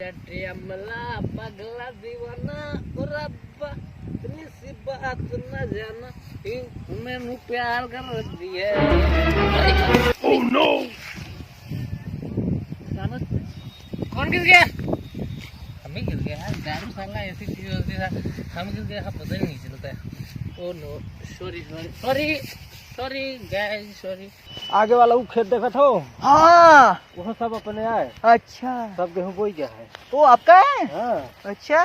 मला पगला दीवाना रब्बा इतनी सी बात न जाना मैंने प्यार कर दिया। ओह नो, कौन गिर गया? हम ही गिर गए यार। दारू साला ऐसी चीज होती है, हम गिर गए पता ही नहीं चलता है। Oh no, sorry sorry sorry sorry guys sorry. आगे वाला वो खेत देखा था? हाँ वो सब अपने आए। अच्छा, सब गेहूं बोई गया है। वो आपका है? हाँ। अच्छा,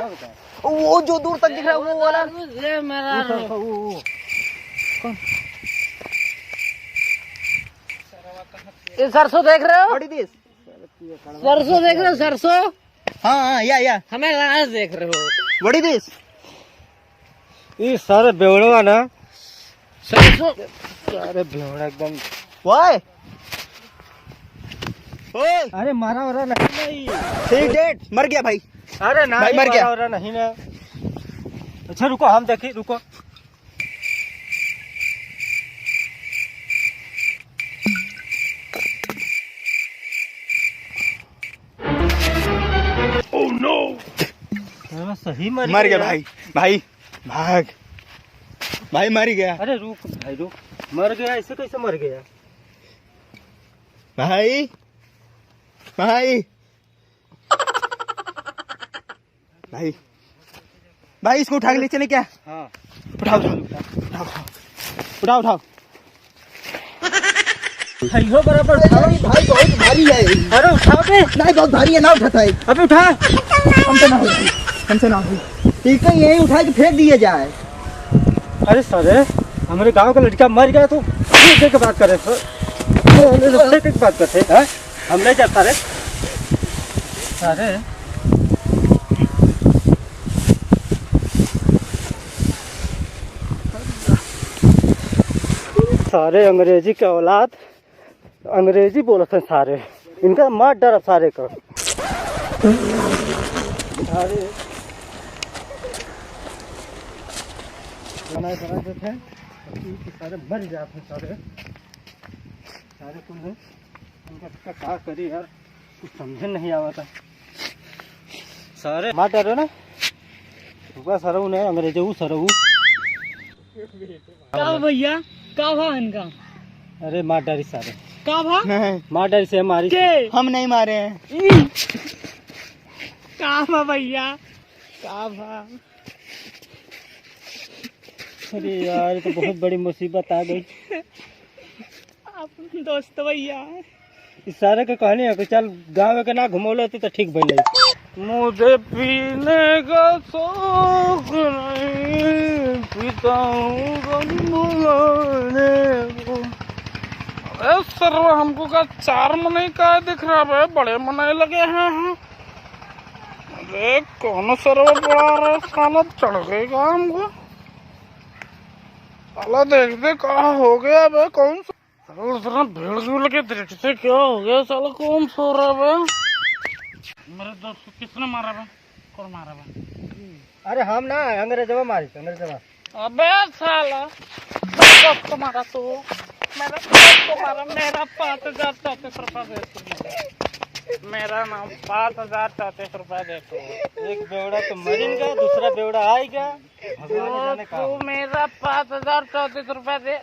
वो जो दूर तक दिख रहा है वो वाला? ये मेरा वो कौन? ये सरसों देख रहे हो? What is this? सरसों देख रहे हो? सरसों हाँ या हमें राज देख रहे हो? What is this? ये सारे बेवड़वा ना, सरसों सारे बेवड़ा एकदम। Why? ओए, अरे मारा वारा नहीं। he dead, मर गया भाई। अरे ना, भाई मर गया। मारा वारा नहीं ना। अच्छा रुको, हम देखिए, रुको। Oh no! सही मर गया भाई। भाई भाग, भाई मर गया। अरे रुक भाई रुक, मर गया? ऐसे कैसे मर गया? भाई भाई भाई भाई इसको उठा के ले चले क्या? हाँ उठाओ उठाओ उठाओ उठाओ। भाइयों बराबर भाई बहुत भारी है। अरे उठाओ बे। नहीं बहुत भारी है, ना उठाता है। अबे उठा। हमसे ना हो, हमसे ना हो। ठीक है, यही उठा के फेंक दिया जाए। अरे सर, हमारे गांव का लड़का मर गया तो देख के बात करे सर, की बात करते हैं? हम नहीं जाता रे सारे। सारे अंग्रेजी के औलाद, अंग्रेजी बोलते हैं सारे। इनका मार डर सारे का। सारे बनाए बना देते हैं, सारे मर जाते हैं सारे सारे। कुल है उनका क्या करी यार, कुछ समझ नहीं आवता। सारे मार डरो ना, सरऊ नहीं अंग्रेजी वो सरऊ। का भैया का भा इनका? अरे मार डारी सारे, का भा नहीं, मार डारी से हमारी। हम नहीं मारे हैं। का भा भैया का भा? अरे यार ये तो बहुत बड़ी मुसीबत आ गई। आप दोस्त भैया इस सारे के कहने है कि चल गाँव के ना घुमो लेते तो ठीक बन जाए। मुझे पीने का शौक नहीं, पीता हूँ अरे सर हमको का चार मनाई का दिख रहा है, बड़े मनाई लगे हैं। अरे कौन सरवा पड़ा रहा है, साला चढ़ गएगा हमको। साला देखते कहाँ हो गया बे, कौन सा भीड़ भीड़ के देखते क्या हो गया, साला कौन सो रहा है? मेरे दोस्त को किसने मारा बे? कौन मारा बे? अरे हम ना अंग्रेजवा मारी, अंग्रेजवा। अबे साला दोस्त को मारा तू? मेरा दोस्त को मारा। मेरा 5,034 रुपया दे, मेरा नाम 5,034 रुपया दे तू। एक बेवड़ा तो मरेगा, दूसरा बेवड़ा आएगा। भगवान जाने तू मेरा 5,034 रुपया दे।